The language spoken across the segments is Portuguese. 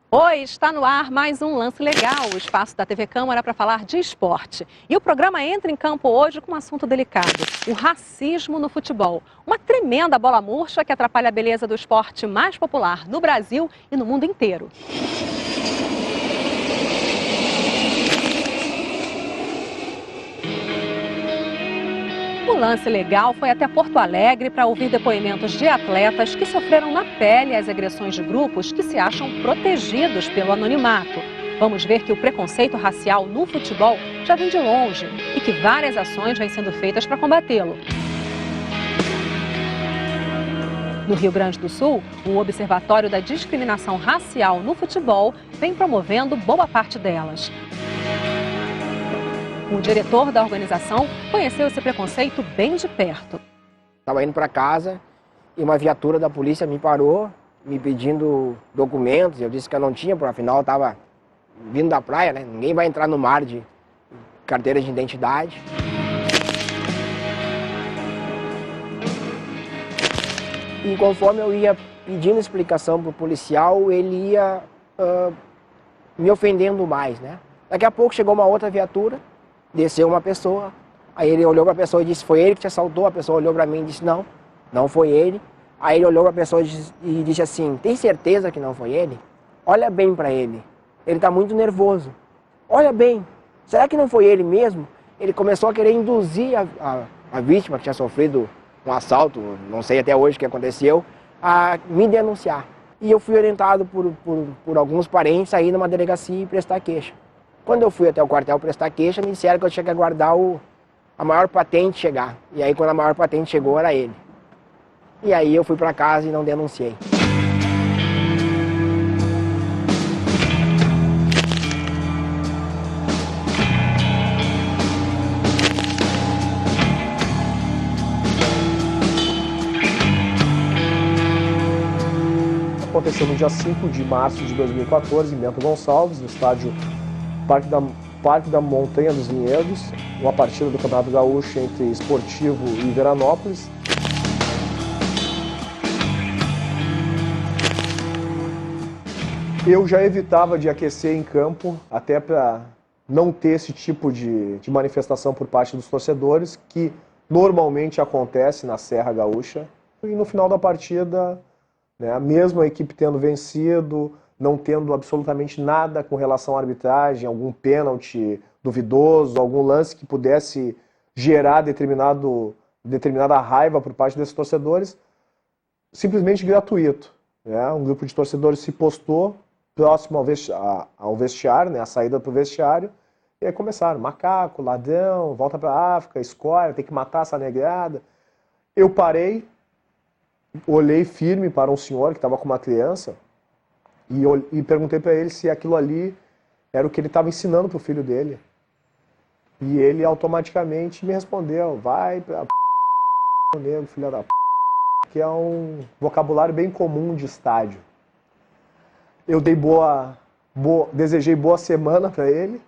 Oi, está no ar mais um Lance Legal, o espaço da TV Câmara para falar de esporte. E o programa entra em campo hoje com um assunto delicado, o racismo no futebol. Uma tremenda bola murcha que atrapalha a beleza do esporte mais popular no Brasil e no mundo inteiro. O Lance Legal foi até Porto Alegre para ouvir depoimentos de atletas que sofreram na pele as agressões de grupos que se acham protegidos pelo anonimato. Vamos ver que o preconceito racial no futebol já vem de longe e que várias ações vêm sendo feitas para combatê-lo. No Rio Grande do Sul, o Observatório da Discriminação Racial no Futebol vem promovendo boa parte delas. O diretor da organização conheceu esse preconceito bem de perto. Estava indo para casa e uma viatura da polícia me parou, me pedindo documentos. Eu disse que eu não tinha, porque afinal eu estava vindo da praia, né? Ninguém vai entrar no mar de carteira de identidade. E conforme eu ia pedindo explicação para o policial, ele ia me ofendendo mais, né? Daqui a pouco chegou uma outra viatura. Desceu uma pessoa, aí ele olhou para a pessoa e disse, foi ele que te assaltou? A pessoa olhou para mim e disse, não, não foi ele. Aí ele olhou para a pessoa e disse assim, tem certeza que não foi ele? Olha bem para ele, ele está muito nervoso. Olha bem, será que não foi ele mesmo? Ele começou a querer induzir a vítima que tinha sofrido um assalto, não sei até hoje o que aconteceu, a me denunciar. E eu fui orientado por alguns parentes a ir numa delegacia e prestar queixa. Quando eu fui até o quartel prestar queixa, me disseram que eu tinha que aguardar a maior patente chegar. E aí, quando a maior patente chegou, era ele. E aí eu fui para casa e não denunciei. Aconteceu no dia 5 de março de 2014, em Bento Gonçalves, no estádio Parque da Montanha dos Vinhedos, uma partida do Campeonato Gaúcho entre Esportivo e Veranópolis. Eu já evitava de aquecer em campo, até para não ter esse tipo de manifestação por parte dos torcedores, que normalmente acontece na Serra Gaúcha. E no final da partida, né, mesmo a equipe tendo vencido, não tendo absolutamente nada com relação à arbitragem, algum pênalti duvidoso, algum lance que pudesse gerar determinada raiva por parte desses torcedores, simplesmente gratuito. Né? Um grupo de torcedores se postou próximo ao vestiário, né, a saída para o vestiário, e aí começaram, macaco, ladrão, volta para a África, escória, tem que matar essa negrada. Eu parei, olhei firme para um senhor que estava com uma criança, e perguntei para ele se aquilo ali era o que ele estava ensinando para o filho dele. E ele automaticamente me respondeu, vai pra negro, filho da p***, que é um vocabulário bem comum de estádio. Eu desejei boa semana para ele,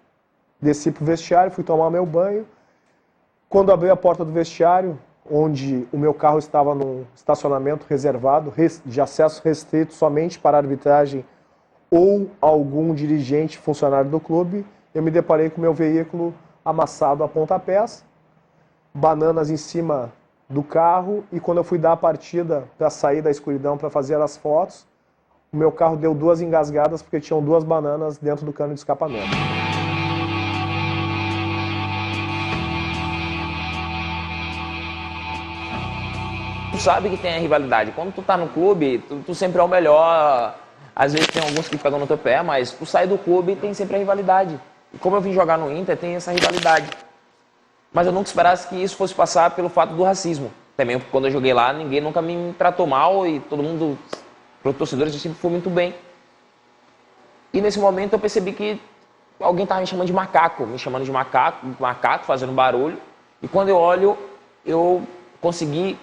desci pro vestiário, fui tomar meu banho. Quando abri a porta do vestiário, onde o meu carro estava num estacionamento reservado, de acesso restrito somente para a arbitragem ou algum dirigente, funcionário do clube, eu me deparei com o meu veículo amassado a pontapés, bananas em cima do carro, e quando eu fui dar a partida para sair da escuridão para fazer as fotos, o meu carro deu 2 engasgadas porque tinham 2 bananas dentro do cano de escapamento. Tu sabe que tem a rivalidade. Quando tu tá no clube, tu sempre é o melhor. Às vezes tem alguns que pegam no teu pé, mas tu sai do clube e tem sempre a rivalidade. E como eu vim jogar no Inter, tem essa rivalidade. Mas eu nunca esperasse que isso fosse passar pelo fato do racismo. Também quando eu joguei lá, ninguém nunca me tratou mal e todo mundo, os torcedores, eu sempre fui muito bem. E nesse momento eu percebi que alguém estava me chamando de macaco, fazendo barulho. E quando eu olho, eu consegui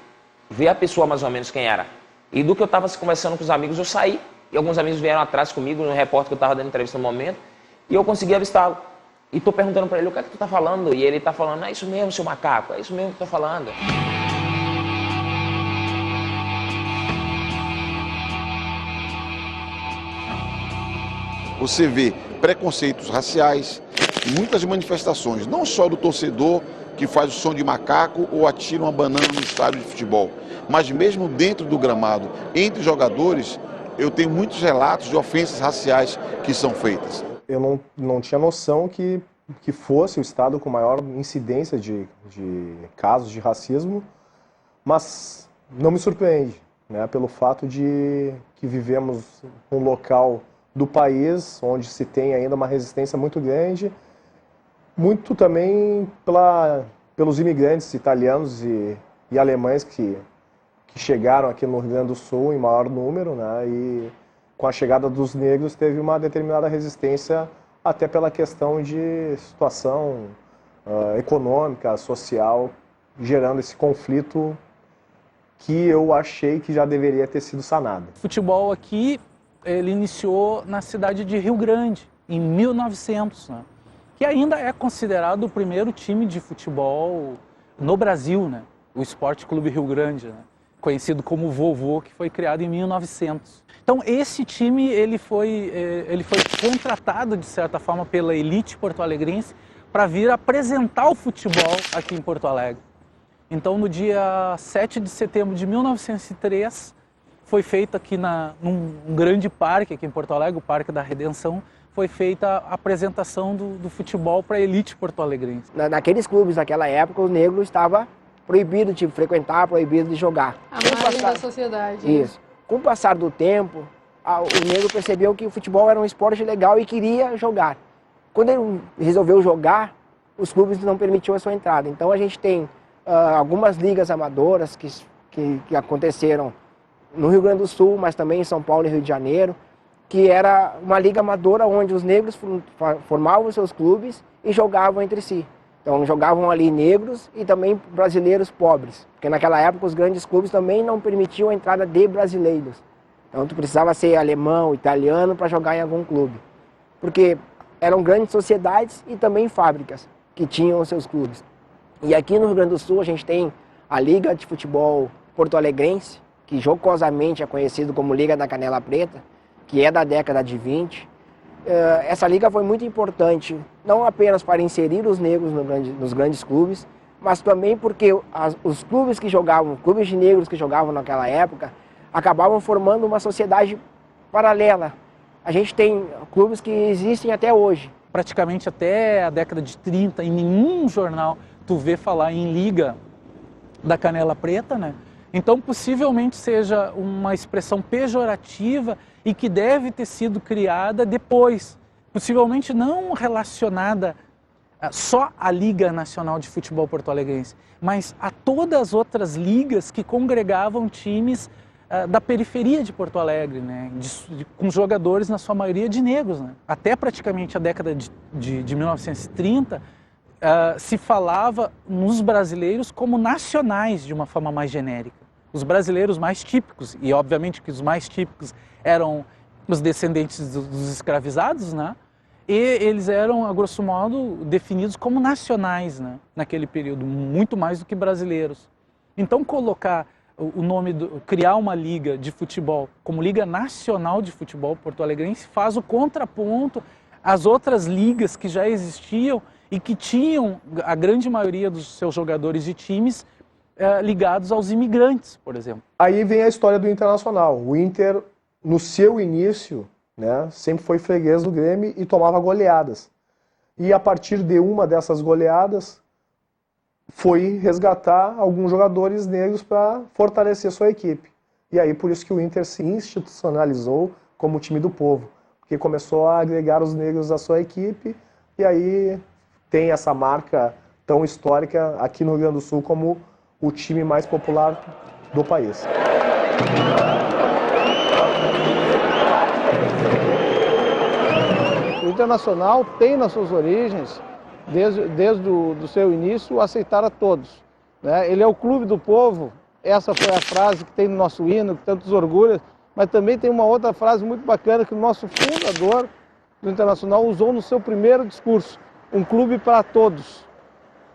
ver a pessoa mais ou menos quem era. E do que eu estava conversando com os amigos, eu saí. E alguns amigos vieram atrás comigo, no repórter que eu estava dando entrevista no momento. E eu consegui avistá-lo. E estou perguntando para ele, o que é que tu tá falando? E ele está falando, é isso mesmo, seu macaco, é isso mesmo que eu tô falando. você vê preconceitos raciais, muitas manifestações, não só do torcedor que faz o som de macaco ou atira uma banana no estádio de futebol, mas mesmo dentro do gramado, entre jogadores, eu tenho muitos relatos de ofensas raciais que são feitas. Eu não tinha noção que fosse o estado com maior incidência de casos de racismo, mas não me surpreende, né, pelo fato de que vivemos um local do país onde se tem ainda uma resistência muito grande, muito também pelos imigrantes italianos e alemães que chegaram aqui no Rio Grande do Sul em maior número, né, e com a chegada dos negros teve uma determinada resistência até pela questão de situação econômica, social, gerando esse conflito que eu achei que já deveria ter sido sanado. O futebol aqui, ele iniciou na cidade de Rio Grande, em 1900, né? Que ainda é considerado o primeiro time de futebol no Brasil, né? O Esporte Clube Rio Grande, né? Conhecido como Vovô, que foi criado em 1900. Então esse time ele foi contratado, de certa forma, pela elite porto-alegrense para vir apresentar o futebol aqui em Porto Alegre. Então no dia 7 de setembro de 1903, foi feita aqui num grande parque aqui em Porto Alegre, o Parque da Redenção, foi feita a apresentação do futebol para a elite porto-alegrense. Naqueles clubes daquela época, o negro estava proibido de frequentar, proibido de jogar. A margem da sociedade. Isso. Com o passar do tempo, o negro percebeu que o futebol era um esporte legal e queria jogar. Quando ele resolveu jogar, os clubes não permitiam a sua entrada. Então a gente tem algumas ligas amadoras que aconteceram no Rio Grande do Sul, mas também em São Paulo e Rio de Janeiro, que era uma liga amadora onde os negros formavam seus clubes e jogavam entre si. Então jogavam ali negros e também brasileiros pobres, porque naquela época os grandes clubes também não permitiam a entrada de brasileiros. Então tu precisava ser alemão, italiano para jogar em algum clube, porque eram grandes sociedades e também fábricas que tinham os seus clubes. E aqui no Rio Grande do Sul a gente tem a Liga de Futebol Porto-Alegrense, que jocosamente é conhecido como Liga da Canela Preta, que é da década de 20. Essa liga foi muito importante, não apenas para inserir os negros nos grandes clubes, mas também porque os clubes que jogavam, clubes de negros que jogavam naquela época, acabavam formando uma sociedade paralela. A gente tem clubes que existem até hoje. Praticamente até a década de 30, em nenhum jornal tu vê falar em Liga da Canela Preta, né? Então, possivelmente seja uma expressão pejorativa e que deve ter sido criada depois, possivelmente não relacionada só à Liga Nacional de Futebol Porto-Alegrense, mas a todas as outras ligas que congregavam times da periferia de Porto Alegre, né? Com jogadores, na sua maioria, de negros, né? Até praticamente a década de 1930, se falava nos brasileiros como nacionais de uma forma mais genérica. Os brasileiros mais típicos, e obviamente que os mais típicos eram os descendentes dos escravizados, né? E eles eram, a grosso modo, definidos como nacionais, né? Naquele período, muito mais do que brasileiros. Então colocar o nome, criar uma liga de futebol como Liga Nacional de Futebol Porto-Alegrense faz o contraponto às outras ligas que já existiam e que tinham a grande maioria dos seus jogadores de times ligados aos imigrantes, por exemplo. Aí vem a história do Internacional. O Inter, no seu início, né, sempre foi freguês do Grêmio e tomava goleadas. E a partir de uma dessas goleadas, foi resgatar alguns jogadores negros para fortalecer sua equipe. E aí por isso que o Inter se institucionalizou como time do povo, porque começou a agregar os negros à sua equipe e aí tem essa marca tão histórica aqui no Rio Grande do Sul como o time mais popular do país. O Internacional tem nas suas origens, desde o seu início, aceitar a todos, né? Ele é o clube do povo, essa foi a frase que tem no nosso hino, que tantos orgulha, mas também tem uma outra frase muito bacana que o nosso fundador do Internacional usou no seu primeiro discurso, um clube para todos.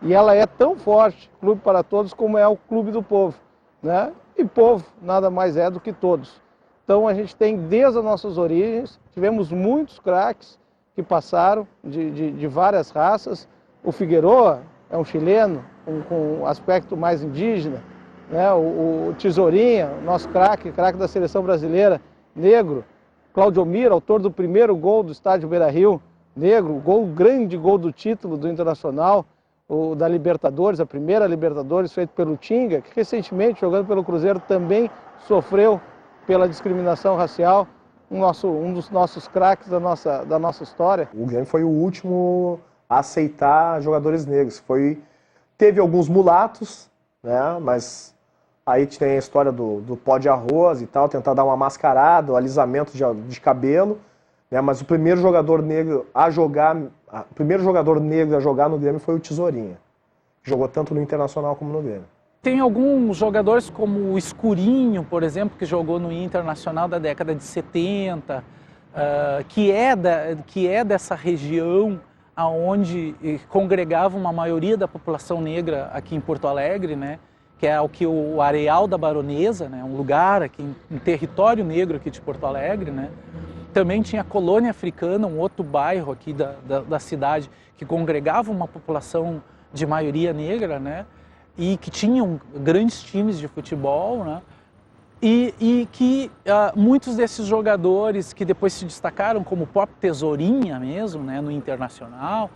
E ela é tão forte, clube para todos, como é o clube do povo, né? E povo nada mais é do que todos. Então a gente tem desde as nossas origens, tivemos muitos craques que passaram de várias raças. O Figueroa é um chileno com aspecto mais indígena, né? O Tesourinha, nosso craque da seleção brasileira, negro. Claudio Mira, autor do primeiro gol do estádio Beira-Rio, negro, grande gol do título do Internacional, o da Libertadores, a primeira Libertadores feito pelo Tinga, que recentemente, jogando pelo Cruzeiro, também sofreu pela discriminação racial, um dos nossos craques da nossa história. O Grêmio foi o último a aceitar jogadores negros. Teve alguns mulatos, né, mas aí tem a história do pó de arroz e tal, tentar dar uma mascarada, o alisamento de cabelo, né, mas o primeiro jogador negro a jogar no Grêmio foi o Tesourinha. Jogou tanto no Internacional como no Grêmio. Tem alguns jogadores como o Escurinho, por exemplo, que jogou no Internacional da década de 70, que é dessa região onde congregava uma maioria da população negra aqui em Porto Alegre, né? Que é o Areal da Baronesa, né? Um lugar aqui em território negro aqui de Porto Alegre, né? Também tinha a Colônia Africana, um outro bairro aqui da cidade que congregava uma população de maioria negra, né? E que tinham grandes times de futebol, né? E que muitos desses jogadores que depois se destacaram como o próprio Tesourinha mesmo, né, no Internacional,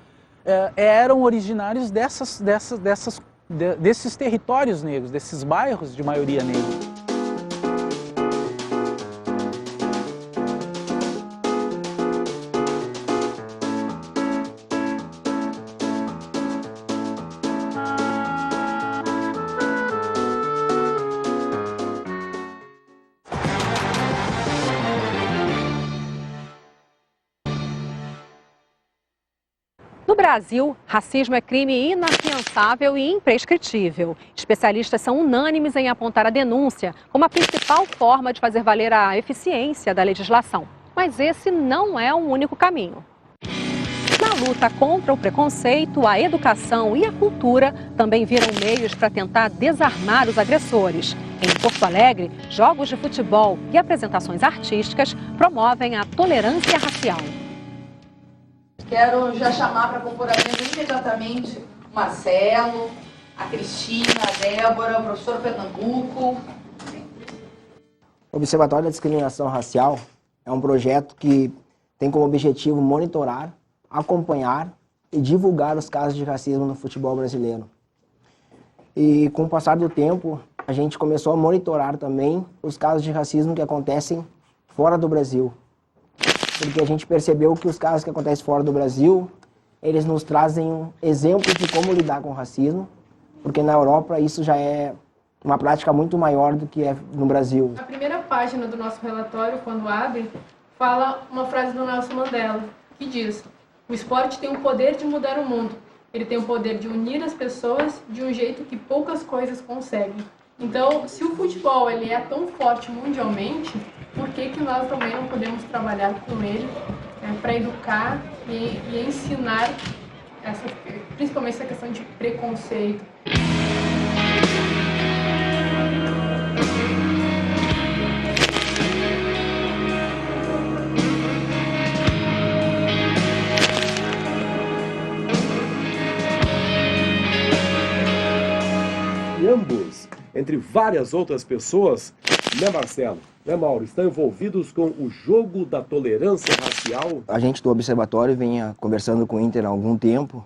eram originários desses territórios negros, desses bairros de maioria negra. No Brasil, racismo é crime inafiançável e imprescritível. Especialistas são unânimes em apontar a denúncia como a principal forma de fazer valer a eficiência da legislação. Mas esse não é o único caminho. Na luta contra o preconceito, a educação e a cultura também viram meios para tentar desarmar os agressores. Em Porto Alegre, jogos de futebol e apresentações artísticas promovem a tolerância racial. Quero já chamar para compor a mesa imediatamente o Marcelo, a Cristina, a Débora, o professor Pernambuco. O Observatório da Discriminação Racial é um projeto que tem como objetivo monitorar, acompanhar e divulgar os casos de racismo no futebol brasileiro. E com o passar do tempo, a gente começou a monitorar também os casos de racismo que acontecem fora do Brasil. Porque a gente percebeu que os casos que acontecem fora do Brasil, eles nos trazem exemplos de como lidar com o racismo, porque na Europa isso já é uma prática muito maior do que é no Brasil. A primeira página do nosso relatório, quando abre, fala uma frase do Nelson Mandela, que diz: o esporte tem o poder de mudar o mundo, ele tem o poder de unir as pessoas de um jeito que poucas coisas conseguem. Então, se o futebol ele é tão forte mundialmente, por que nós também não podemos trabalhar com ele para educar e ensinar, principalmente essa questão de preconceito? E ambos, entre várias outras pessoas, né, Marcelo, né, Mauro, estão envolvidos com o jogo da tolerância racial? A gente do Observatório vem conversando com o Inter há algum tempo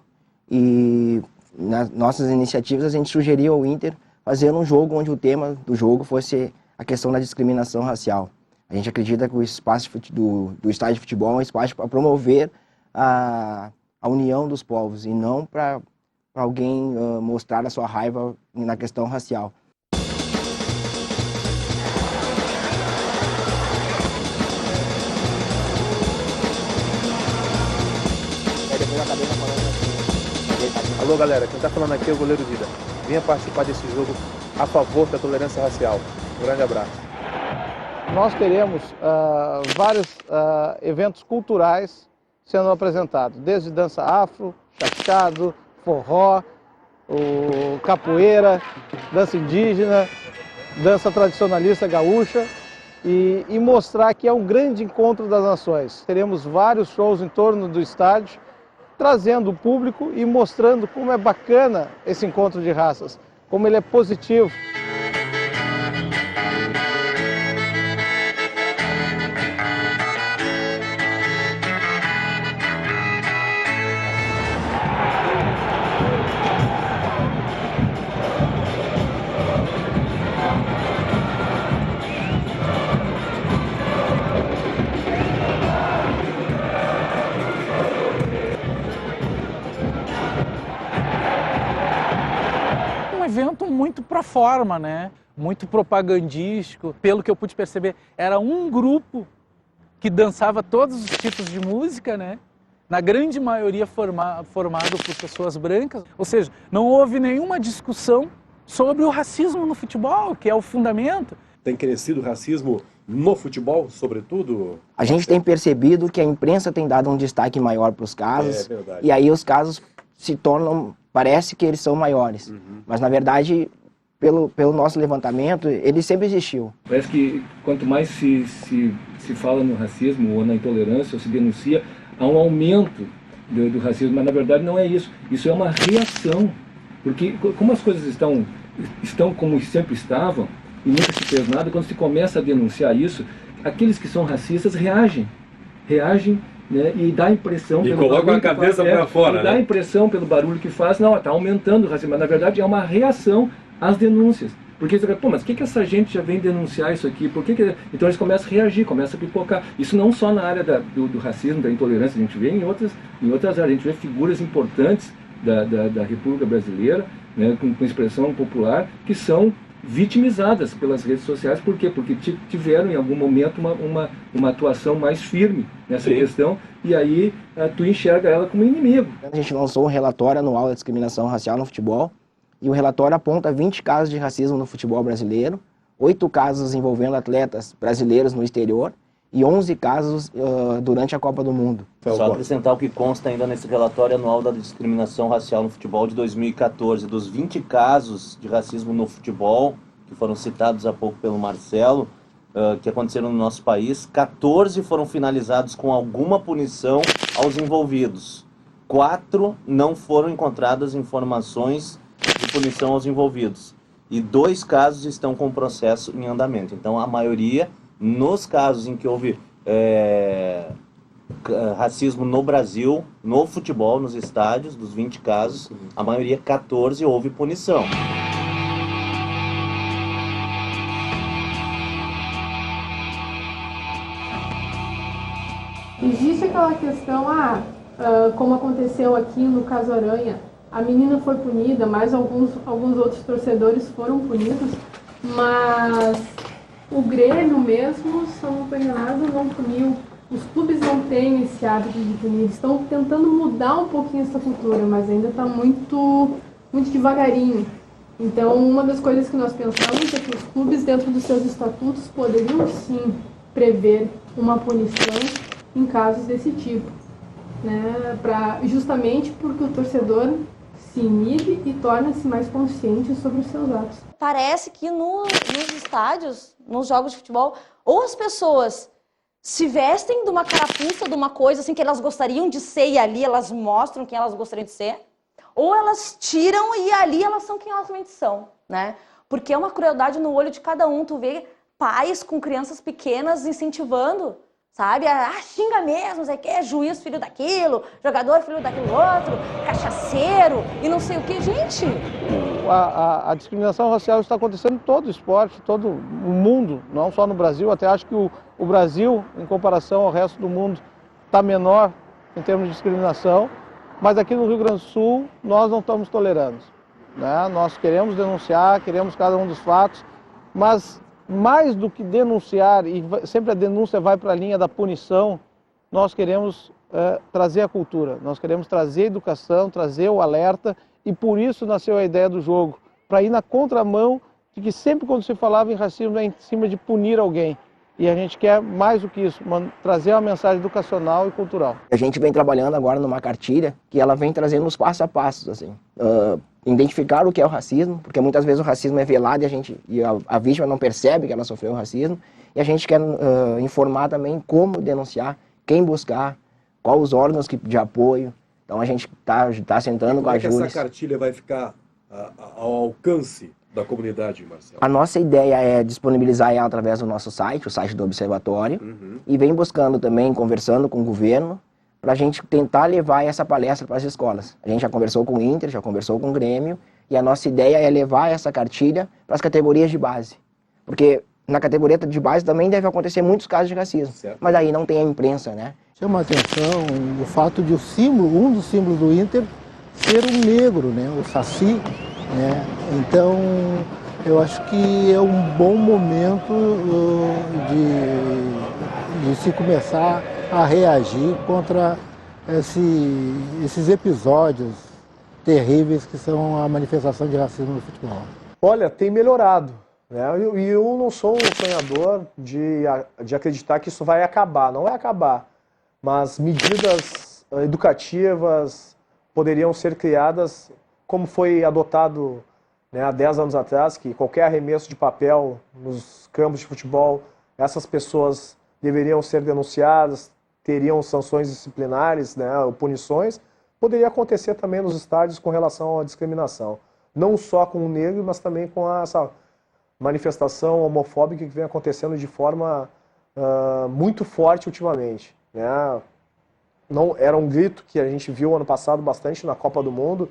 e nas nossas iniciativas a gente sugeriu ao Inter fazer um jogo onde o tema do jogo fosse a questão da discriminação racial. A gente acredita que o espaço do estádio de futebol é um espaço para promover a união dos povos e não para alguém mostrar a sua raiva na questão racial. Alô galera, quem está falando aqui é o goleiro Dida. Venha participar desse jogo a favor da tolerância racial. Um grande abraço. Nós teremos vários eventos culturais sendo apresentados, desde dança afro, chachado, forró, capoeira, dança indígena, dança tradicionalista gaúcha e mostrar que é um grande encontro das nações. Teremos vários shows em torno do estádio, trazendo o público e mostrando como é bacana esse encontro de raças, como ele é positivo. Evento muito pro forma, né? Muito propagandístico. Pelo que eu pude perceber, era um grupo que dançava todos os tipos de música, né? Na grande maioria formado por pessoas brancas. Ou seja, não houve nenhuma discussão sobre o racismo no futebol, que é o fundamento. Tem crescido o racismo no futebol, sobretudo? A gente tem percebido que a imprensa tem dado um destaque maior para os casos, e aí os casos se tornam, parece que eles são maiores, mas na verdade, pelo nosso levantamento, ele sempre existiu. Parece que quanto mais se fala no racismo ou na intolerância ou se denuncia, há um aumento do racismo, mas na verdade não é isso. Isso é uma reação, porque como as coisas estão como sempre estavam e nunca se fez nada, quando se começa a denunciar isso, aqueles que são racistas reagem, né, e dá a impressão e coloca a cabeça para fora, dá a impressão pelo barulho que faz, não, está aumentando o racismo, mas na verdade é uma reação às denúncias. Porque você fala, pô, mas por que essa gente já vem denunciar isso aqui? Então eles começam a reagir, começam a pipocar. Isso não só na área do racismo, da intolerância, a gente vê em outras áreas, a gente vê figuras importantes da República Brasileira, né, com expressão popular, que são vitimizadas pelas redes sociais. Por quê? Porque tiveram em algum momento uma atuação mais firme nessa questão, e aí tu enxerga ela como inimigo. A gente lançou um relatório anual da discriminação racial no futebol, e o relatório aponta 20 casos de racismo no futebol brasileiro, 8 casos envolvendo atletas brasileiros no exterior e 11 casos durante a Copa do Mundo. Só acrescentar o que consta ainda nesse relatório anual da discriminação racial no futebol de 2014. Dos 20 casos de racismo no futebol, que foram citados há pouco pelo Marcelo, que aconteceram no nosso país, 14 foram finalizados com alguma punição aos envolvidos. 4 não foram encontradas informações de punição aos envolvidos. E 2 casos estão com processo em andamento. Então, a maioria, nos casos em que houve racismo no Brasil, no futebol, nos estádios, dos 20 casos, a maioria, 14, houve punição. Existe aquela questão, como aconteceu aqui no caso Aranha, a menina foi punida, mas alguns outros torcedores foram punidos, mas o Grêmio mesmo, se eu não estou enganado, não puniu. Os clubes não têm esse hábito de punir, estão tentando mudar um pouquinho essa cultura, mas ainda está muito devagarinho. Então, uma das coisas que nós pensamos é que os clubes, dentro dos seus estatutos, poderiam sim prever uma punição em casos desse tipo, né? Justamente porque o torcedor se inibe e torna-se mais consciente sobre os seus atos. Parece que nos estádios, nos jogos de futebol, ou as pessoas se vestem de uma carapuça, de uma coisa assim que elas gostariam de ser e ali elas mostram quem elas gostariam de ser, ou elas tiram e ali elas são quem elas realmente são, né? Porque é uma crueldade no olho de cada um. Tu vê pais com crianças pequenas incentivando, sabe? Xinga mesmo, sei que, juiz filho daquilo, jogador filho daquilo outro, cachaceiro e não sei o que. Gente! A discriminação racial está acontecendo em todo o esporte, todo o mundo, não só no Brasil. Até acho que o Brasil, em comparação ao resto do mundo, está menor em termos de discriminação, mas aqui no Rio Grande do Sul nós não estamos tolerando, né? Nós queremos denunciar, queremos cada um dos fatos, mas mais do que denunciar, e sempre a denúncia vai para a linha da punição, nós queremos trazer a cultura, nós queremos trazer a educação, trazer o alerta, e por isso nasceu a ideia do jogo, para ir na contramão de que sempre quando se falava em racismo é em cima de punir alguém. E a gente quer mais do que isso, trazer uma mensagem educacional e cultural. A gente vem trabalhando agora numa cartilha que ela vem trazendo os passo a passos, assim. identificar o que é o racismo, porque muitas vezes o racismo é velado e a vítima não percebe que ela sofreu o racismo, e a gente quer informar também como denunciar, quem buscar, quais os órgãos de apoio. Então a gente está sentando com a Júlia. Como é que essa cartilha vai ficar ao alcance da comunidade, Marcelo? A nossa ideia é disponibilizar ela através do nosso site, o site do Observatório, e vem buscando também, conversando com o governo, para a gente tentar levar essa palestra para as escolas. A gente já conversou com o Inter, já conversou com o Grêmio, e a nossa ideia é levar essa cartilha para as categorias de base. Porque na categoria de base também deve acontecer muitos casos de racismo, mas aí não tem a imprensa, né? Chama a atenção o fato de um dos símbolos do Inter ser um negro, né? O Saci, né? Então, eu acho que é um bom momento de se começar a reagir contra esses episódios terríveis que são a manifestação de racismo no futebol. Olha, tem melhorado, né? E eu não sou um sonhador de acreditar que isso vai acabar. Não vai acabar, mas medidas educativas poderiam ser criadas, como foi adotado, né, há 10 anos atrás, que qualquer arremesso de papel nos campos de futebol, essas pessoas deveriam ser denunciadas, teriam sanções disciplinares, né, ou punições. Poderia acontecer também nos estádios com relação à discriminação. Não só com o negro, mas também com essa manifestação homofóbica que vem acontecendo de forma muito forte ultimamente, né? Não, era um grito que a gente viu ano passado bastante na Copa do Mundo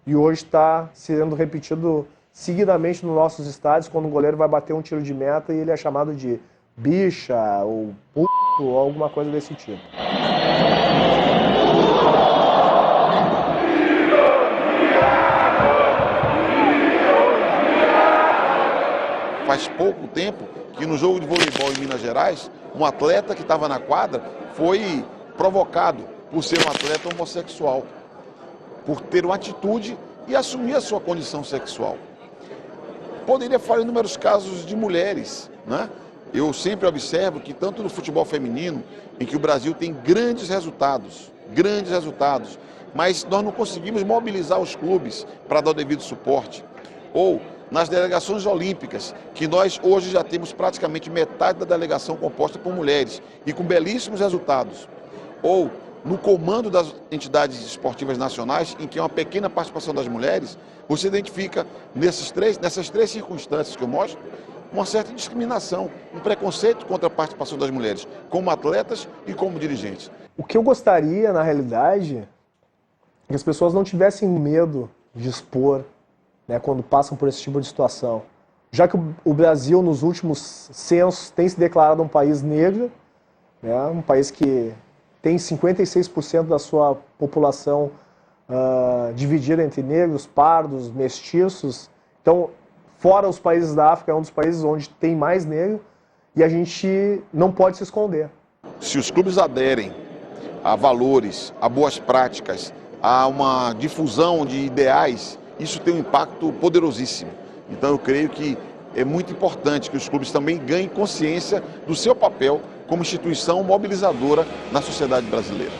e hoje está sendo repetido seguidamente nos nossos estádios, quando o goleiro vai bater um tiro de meta e ele é chamado de bicha ou puto ou alguma coisa desse tipo. Faz pouco tempo que no jogo de voleibol em Minas Gerais, um atleta que estava na quadra foi provocado por ser um atleta homossexual, por ter uma atitude e assumir a sua condição sexual. Poderia falar inúmeros casos de mulheres, né? Eu sempre observo que tanto no futebol feminino, em que o Brasil tem grandes resultados, mas nós não conseguimos mobilizar os clubes para dar o devido suporte, ou nas delegações olímpicas, que nós hoje já temos praticamente metade da delegação composta por mulheres e com belíssimos resultados, ou no comando das entidades esportivas nacionais, em que é uma pequena participação das mulheres, você identifica nessas três circunstâncias que eu mostro, uma certa discriminação, um preconceito contra a participação das mulheres, como atletas e como dirigentes. O que eu gostaria, na realidade, é que as pessoas não tivessem medo de expor, né, quando passam por esse tipo de situação. Já que o Brasil, nos últimos censos, tem se declarado um país negro, né, um país que tem 56% da sua população dividida entre negros, pardos, mestiços. Então, fora os países da África, é um dos países onde tem mais negro e a gente não pode se esconder. Se os clubes aderem a valores, a boas práticas, a uma difusão de ideais, isso tem um impacto poderosíssimo. Então eu creio que é muito importante que os clubes também ganhem consciência do seu papel como instituição mobilizadora na sociedade brasileira.